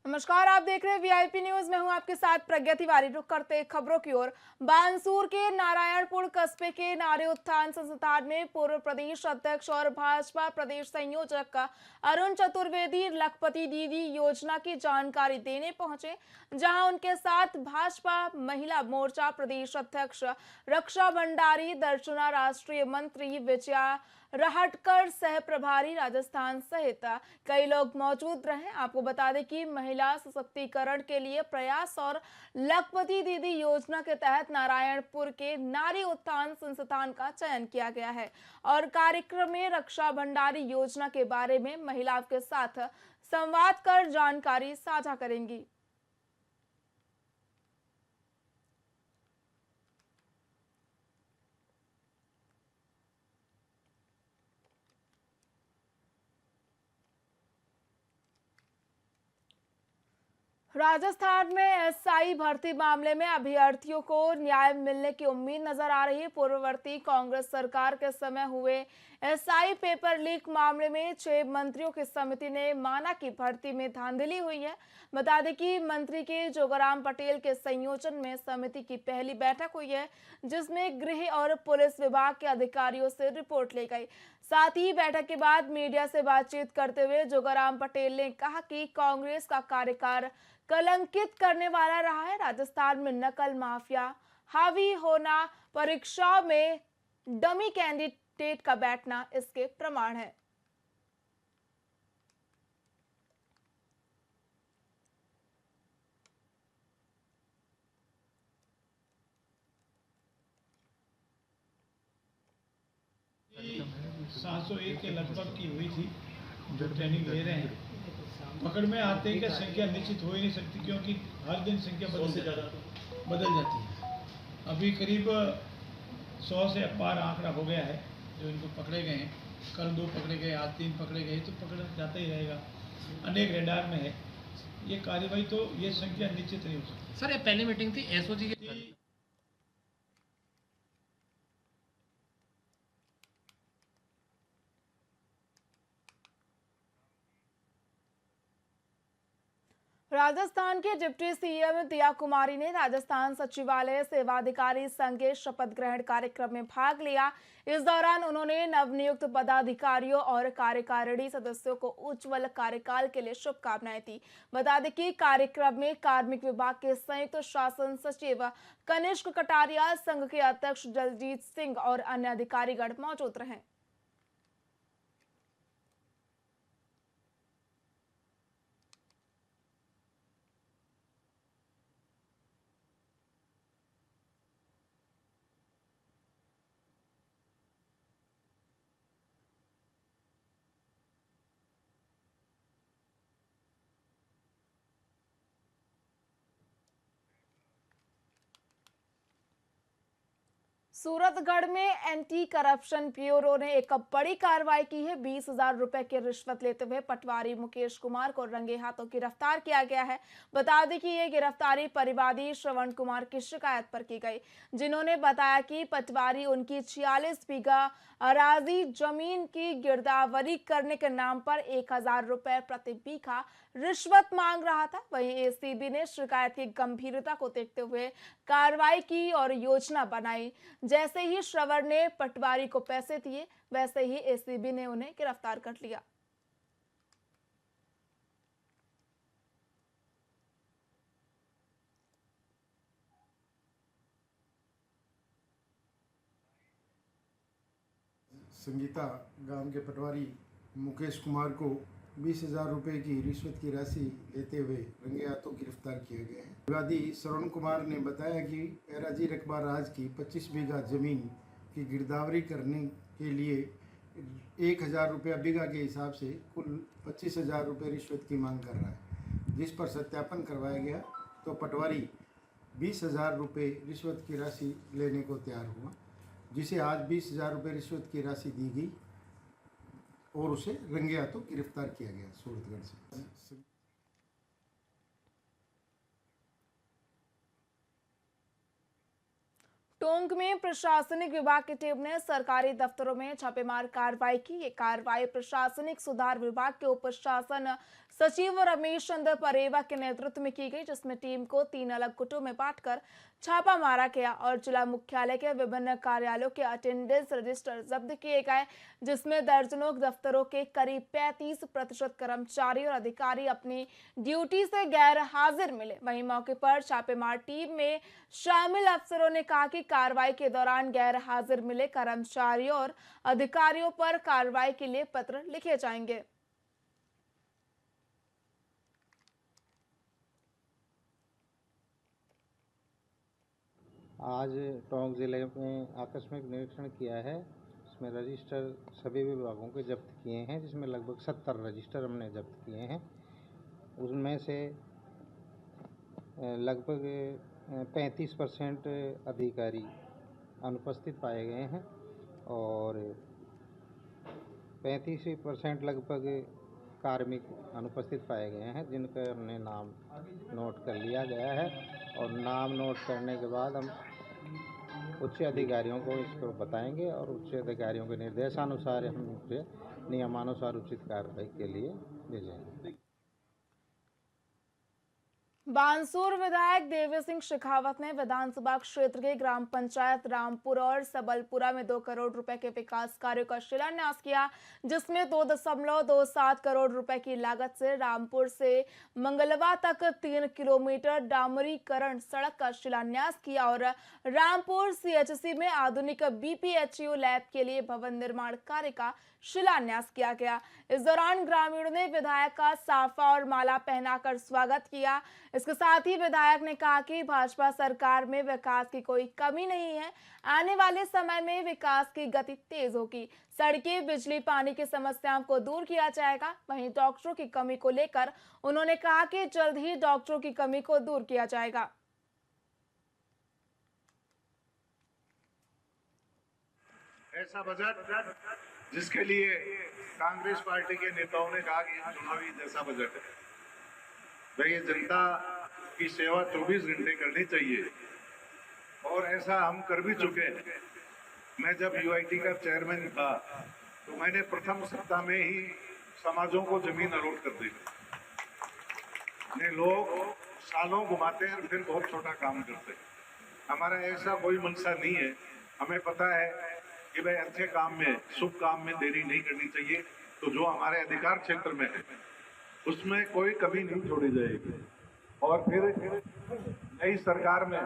नमस्कार, आप देख रहे हैं वीआईपी न्यूज। मैं हूं आपके साथ प्रज्ञा तिवारी। रुक करते खबरों की ओर। बानसूर के नारायणपुर कस्बे के नारी उत्थान संस्थान में पूर्व प्रदेश अध्यक्ष और भाजपा प्रदेश संयोजक अरुण चतुर्वेदी लखपति दीदी योजना की जानकारी देने पहुंचे, जहां उनके साथ भाजपा महिला मोर्चा प्रदेश अध्यक्ष रक्षा भंडारी, दर्शना राष्ट्रीय मंत्री विजया राहटकर, सह प्रभारी राजस्थान सहित कई लोग मौजूद रहे। आपको बता दें कि महिला सशक्तिकरण के लिए प्रयास और लखपति दीदी योजना के तहत नारायणपुर के नारी उत्थान संस्थान का चयन किया गया है और कार्यक्रम में रक्षा भंडारी योजना के बारे में महिलाओं के साथ संवाद कर जानकारी साझा करेंगी। राजस्थान में एसआई भर्ती मामले में अभ्यर्थियों को न्याय मिलने की उम्मीद नजर आ रही है। पूर्ववर्ती कांग्रेस सरकार के समय हुए एसआई पेपर लीक मामले में 6 मंत्रियों की समिति ने माना कि भर्ती में धांधली हुई है। बता दें कि मंत्री के जोगाराम पटेल के संयोजन में समिति की पहली बैठक हुई है, जिसमें गृह और पुलिस विभाग के अधिकारियों से रिपोर्ट ली गई। साथ ही बैठक के बाद मीडिया से बातचीत करते हुए जोगाराम पटेल ने कहा कि कांग्रेस का कार्यकाल कलंकित करने वाला रहा है। राजस्थान में नकल माफिया हावी होना, परीक्षाओं में डमी कैंडिडेट का बैठना इसके प्रमाण है। सात सौ एक के लगभग की हुई थी जो ट्रेनिंग ले रहे हैं। पकड़ में आते ही क्या संख्या निश्चित हो ही नहीं सकती, क्योंकि हर दिन संख्या बदल जाती है। अभी करीब 100 से पार आंकड़ा हो गया है जो इनको पकड़े गए हैं। कल 2 पकड़े गए, आज 3 पकड़े गए, तो पकड़ा जाता ही रहेगा। अनेक रेडार में है ये कार्रवाई, तो ये संख्या निश्चित नहीं हो सकती। सर, ये पहली मीटिंग थी एसओजी की। राजस्थान के डिप्टी सीएम दिया कुमारी ने राजस्थान सचिवालय सेवाधिकारी संघ के शपथ ग्रहण कार्यक्रम में भाग लिया। इस दौरान उन्होंने नवनियुक्त पदाधिकारियों और कार्यकारिणी सदस्यों को उज्जवल कार्यकाल के लिए शुभकामनाएं दी। बता दें कि कार्यक्रम में कार्मिक विभाग के संयुक्त शासन सचिव कनिष्क कटारिया, संघ के अध्यक्ष जलजीत सिंह और अन्य अधिकारीगण मौजूद रहे। सूरतगढ़ में एंटी करप्शन ब्यूरो ने एक बड़ी कार्रवाई की है। 20,000 रुपए की रिश्वत लेते हुए पटवारी मुकेश कुमार को रंगे हाथों गिरफ्तार किया गया है। बता दें कि ये गिरफ्तारी परिवादी श्रवण कुमार की शिकायत पर की गई, जिन्होंने बताया कि पटवारी उनकी 46 बीघा अराजी जमीन की गिरदावरी करने के नाम पर 1,000 रुपए प्रति बीघा रिश्वत मांग रहा था। वहीं एसीबी ने शिकायत की गंभीरता को देखते हुए कार्रवाई की और योजना बनाई। जैसे ही श्रवण ने पटवारी को पैसे दिए, वैसे ही एसीबी ने उन्हें गिरफ्तार कर लिया। संगीता गांव के पटवारी मुकेश कुमार को 20,000 रुपये की रिश्वत की राशि लेते हुए रंगे हाथों गिरफ्तार किया गया है। विवादी श्रवण कुमार ने बताया कि एराजी रकबा राज की 25 बीघा जमीन की गिरदावरी करने के लिए 1,000 रुपया बीघा के हिसाब से कुल 25,000 रुपये रिश्वत की मांग कर रहा है, जिस पर सत्यापन करवाया गया तो पटवारी 20,000 रुपये रिश्वत की राशि लेने को तैयार हुआ, जिसे आज 20,000 रुपये रिश्वत की राशि दी गई और उसे रंगे हाथों गिरफ्तार किया गया सूरतगढ़ से। टोंक में प्रशासनिक विभाग की टीम ने सरकारी दफ्तरों में छापेमार कार्रवाई की। ये कार्रवाई प्रशासनिक सुधार विभाग के उप शासन सचिव रमेश चंद्र परेवा के नेतृत्व में की गई, जिसमें टीम को 3 अलग गुटों में बांटकर छापा मारा गया और जिला मुख्यालय के विभिन्न कार्यालयों के अटेंडेंस रजिस्टर जब्त किए गए, जिसमें दर्जनों दफ्तरों के करीब 35% कर्मचारी और अधिकारी अपनी ड्यूटी से गैर हाजिर मिले। वहीं मौके पर छापेमार टीम में शामिल अफसरों ने कहा कि कार्रवाई के दौरान गैर हाजिर मिले कर्मचारियों और अधिकारियों पर कार्रवाई के लिए पत्र लिखे जाएंगे। आज टोंक जिले में आकस्मिक निरीक्षण किया है। इसमें रजिस्टर सभी विभागों के जब्त किए हैं, जिसमें लगभग 70 रजिस्टर हमने जब्त किए हैं। उसमें से लगभग 35% अधिकारी अनुपस्थित पाए गए हैं और 35% लगभग कार्मिक अनुपस्थित पाए गए हैं, जिनका हमने नाम नोट कर लिया गया है और नाम नोट करने के बाद हम उच्च अधिकारियों को इसको बताएंगे और उच्च अधिकारियों के निर्देशानुसार हम इसे नियमानुसार उचित कार्रवाई के लिए भेजेंगे। बानसूर विधायक देवी सिंह शेखावत ने विधानसभा क्षेत्र के ग्राम पंचायत रामपुर और सबलपुरा में 2 करोड़ रुपए के विकास कार्यों का शिलान्यास किया, जिसमें 2.27 करोड़ रुपए की लागत से रामपुर से मंगलवा तक 3 किलोमीटर डामरीकरण सड़क का शिलान्यास किया और रामपुर CHC में आधुनिक BPHU लैब के लिए भवन निर्माण कार्य का शिलान्यास किया गया। इस दौरान ग्रामीणों ने विधायक का साफा और माला पहनाकर स्वागत किया। इसके साथ ही विधायक ने कहा कि भाजपा सरकार में विकास की कोई कमी नहीं है, आने वाले समय में विकास की गति तेज होगी। सड़कें, बिजली, पानी की समस्याओं को दूर किया जाएगा। वहीं डॉक्टरों की कमी को लेकर उन्होंने कहा कि जल्द ही डॉक्टरों की कमी को दूर किया जाएगा। ऐसा बजट जिसके लिए कांग्रेस पार्टी के नेताओं ने कहा कि चुनावी जैसा बजट है, भाई जनता की सेवा 24 घंटे करनी चाहिए और ऐसा हम कर भी चुके हैं। मैं जब UIT का चेयरमैन था तो मैंने प्रथम सप्ताह में ही समाजों को जमीन अलॉट कर दी। लोग सालों घुमाते हैं फिर बहुत छोटा काम करते हैं। हमारा ऐसा कोई मनसा नहीं है। हमें पता है कि भाई अच्छे काम में, शुभ काम में देरी नहीं करनी चाहिए। तो जो हमारे अधिकार क्षेत्र में है उसमें कोई कमी नहीं छोड़ी जाएगी। और फिर नई सरकार में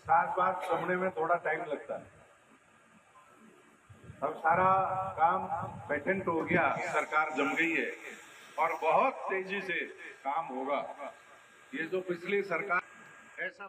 साथ बात समझने में थोड़ा टाइम लगता है। अब सारा काम पेटेंट हो गया, सरकार जम गई है और बहुत तेजी से काम होगा। ये जो पिछली सरकार ऐसा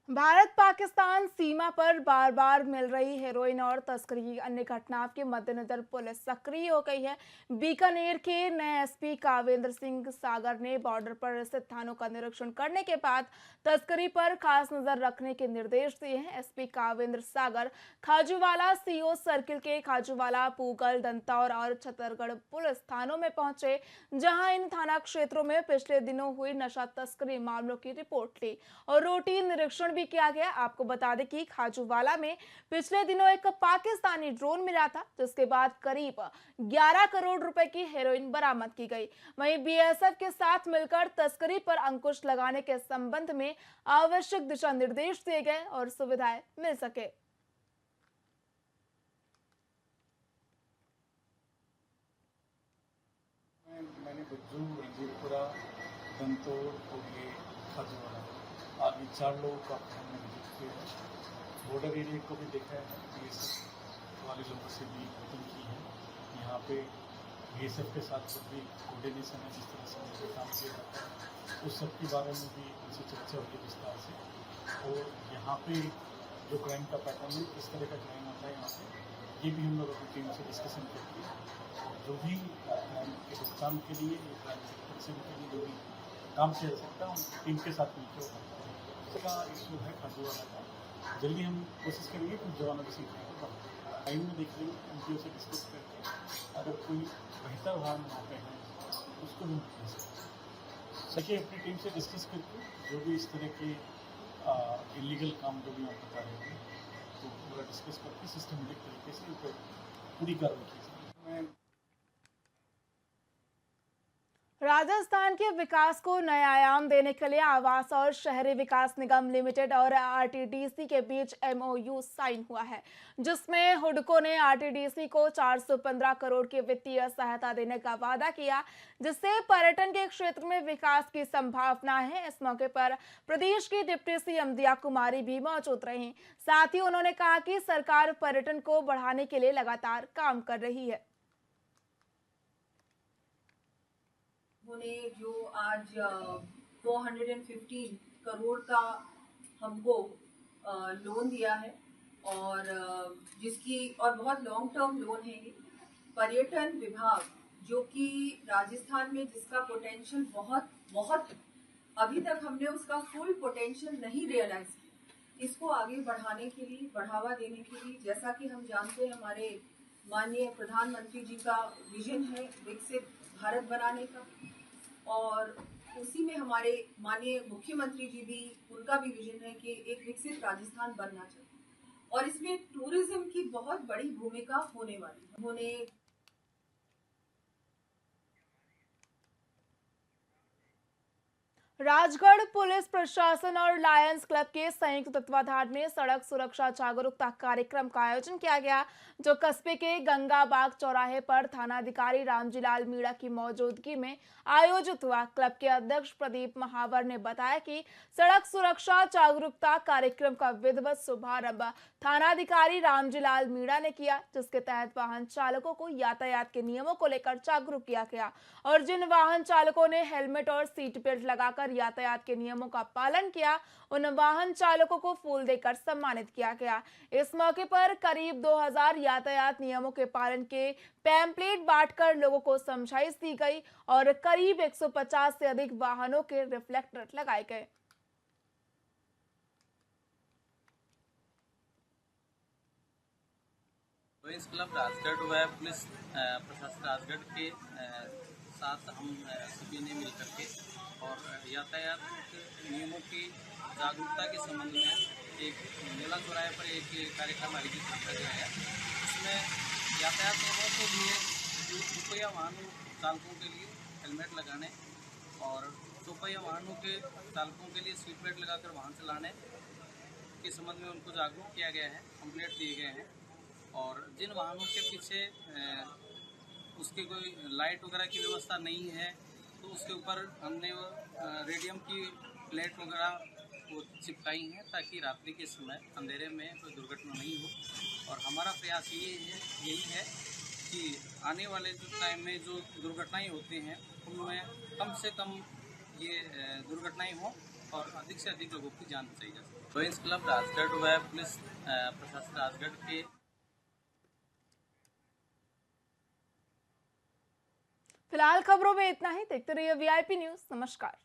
भारत पाकिस्तान सीमा पर बार बार मिल रही हेरोइन और तस्करी की अन्य घटनाओं के मद्देनजर पुलिस सक्रिय हो गई है। बीकानेर के नए SP कावेंद्र सिंह सागर ने बॉर्डर पर स्थित थानों का निरीक्षण करने के बाद तस्करी पर खास नजर रखने के निर्देश दिए हैं। SP कावेंद्र सागर खाजूवाला CO सर्किल के खाजूवाला, पूगल, दंतौर और छतरगढ़ पुलिस थानों में पहुंचे, जहां इन थाना क्षेत्रों में पिछले दिनों हुई नशा तस्करी मामलों की रिपोर्ट ली और रूटीन निरीक्षण भी किया गया। आपको बता दें कि खाजूवाला में पिछले दिनों एक पाकिस्तानी ड्रोन मिला था, जिसके बाद करीब 11 करोड़ रुपए की हेरोइन बरामद की गई। वहीं BSF के साथ मिलकर तस्करी पर अंकुश लगाने के संबंध में आवश्यक दिशा निर्देश दिए गए और सुविधाएं मिल सके। मैंने बुज्जू, रंजीतपुरा, दंतोर और ये खाजूवाला आदि 4 लोगों का हमने विजिट किया है। बॉर्डर एरिया को भी देखा है, BSF वाले लोगों से भी मीटिंग की है। यहाँ पे BSF के साथ भी कोऑर्डिनेशन है, जिस तरह से उनसे काम किया जाता है उस सब के बारे में भी उनसे चर्चा हुई विस्तार से। और यहाँ पे जो क्राइम का पैटर्न है, किस तरह का क्राइम आता है यहाँ पे, ये भी हम लोग अपनी टीम से डिस्कशन करते हैं। जो भी क्राइम के रोकथाम के लिए, क्राइम के लिए जो भी काम किया जा सकता है, हम टीम के साथ मिलकर का इशू है खाजूवाला का। जल्दी हम कोशिश करेंगे कुछ जवानों की संख्या टाइम में देख लेंगे, उनकी से डिस्कस करके अगर कोई बेहतर वाहन वहाँ पे है उसको भी भेज सकते। देखिए अपनी टीम से डिस्कस करके जो भी इस तरह के इलीगल काम जो भी आप बता रहे हैं तो पूरा डिस्कस करके सिस्टमेटिक तरीके से उन पर पूरी कार्रवाई की जाए। राजस्थान के विकास को नया आयाम देने के लिए आवास और शहरी विकास निगम लिमिटेड और आरटीडीसी के बीच एमओयू साइन हुआ है, जिसमें हुडको ने आरटीडीसी को 415 करोड़ की वित्तीय सहायता देने का वादा किया, जिससे पर्यटन के क्षेत्र में विकास की संभावना है। इस मौके पर प्रदेश की डिप्टी सीएम दिया कुमारी भी मौजूद रहीं। साथ ही उन्होंने कहा कि सरकार पर्यटन को बढ़ाने के लिए लगातार काम कर रही है। उन्होंने जो आज 415 करोड़ का हमको लोन दिया है और जिसकी और बहुत लॉन्ग टर्म लोन है ये। पर्यटन विभाग जो कि राजस्थान में जिसका पोटेंशियल बहुत अभी तक हमने उसका फुल पोटेंशियल नहीं रियलाइज किया, इसको आगे बढ़ाने के लिए, बढ़ावा देने के लिए, जैसा कि हम जानते हैं हमारे माननीय प्रधानमंत्री जी का विजन है विकसित भारत बनाने का, और उसी में हमारे माननीय मुख्यमंत्री जी भी, उनका भी विजन है कि एक विकसित राजस्थान बनना चाहिए और इसमें टूरिज्म की बहुत बड़ी भूमिका होने वाली है। उन्होंने राजगढ़ पुलिस प्रशासन और लायंस क्लब के संयुक्त तत्वाधान में सड़क सुरक्षा जागरूकता कार्यक्रम का आयोजन किया गया, जो कस्बे के गंगाबाग चौराहे पर थानाधिकारी रामजीलाल मीणा की मौजूदगी में आयोजित हुआ। क्लब के अध्यक्ष प्रदीप महावर ने बताया कि सड़क सुरक्षा जागरूकता कार्यक्रम का विधिवत शुभारंभ थानाधिकारी रामजीलाल मीणा ने किया, जिसके तहत वाहन चालकों को यातायात के नियमों को लेकर जागरूक किया गया और जिन वाहन चालकों ने हेलमेट और सीट बेल्ट लगाकर यातायात के नियमों का पालन किया, उन वाहन चालकों को फूल देकर सम्मानित किया गया। इस मौके पर करीब 2000 यातायात नियमों के पालन के पैम्पलेट बांटकर लोगों को समझाइश दी गई और करीब 150 से अधिक वाहनों के रिफ्लेक्टर लगाए गए। लायंस क्लब राजगढ़ व पुलिस प्रशासन राजगढ़ के साथ हम सभी ने मिलकर के और यातायात नियमों की जागरूकता के संबंध में एक मेला चौराहे पर एक कार्यक्रम आयोजित किया गया है। इसमें यातायात नियमों के लिए दुपहिया वाहनों चालकों के लिए हेलमेट लगाने और चौपहिया वाहनों के चालकों के लिए सीट बेल्ट लगाकर वाहन चलाने के संबंध में उनको जागरूक किया गया है, कंप्लेंट दिए गए हैं। और जिन वाहनों के पीछे उसकी कोई लाइट वगैरह की व्यवस्था नहीं है तो उसके ऊपर हमने वो रेडियम की प्लेट वगैरह वो चिपकाई हैं ताकि रात्रि के समय अंधेरे में कोई दुर्घटना नहीं हो। और हमारा प्रयास यही है कि आने वाले जो टाइम में जो दुर्घटनाएं होती हैं उनमें कम से कम ये दुर्घटनाएं हों और अधिक से अधिक लोगों की जान बचाई जा सके। लायंस क्लब राजगढ़ व पुलिस प्रशासन राजगढ़ के फिलहाल खबरों में इतना ही। देखते रहिए वीआईपी न्यूज। नमस्कार।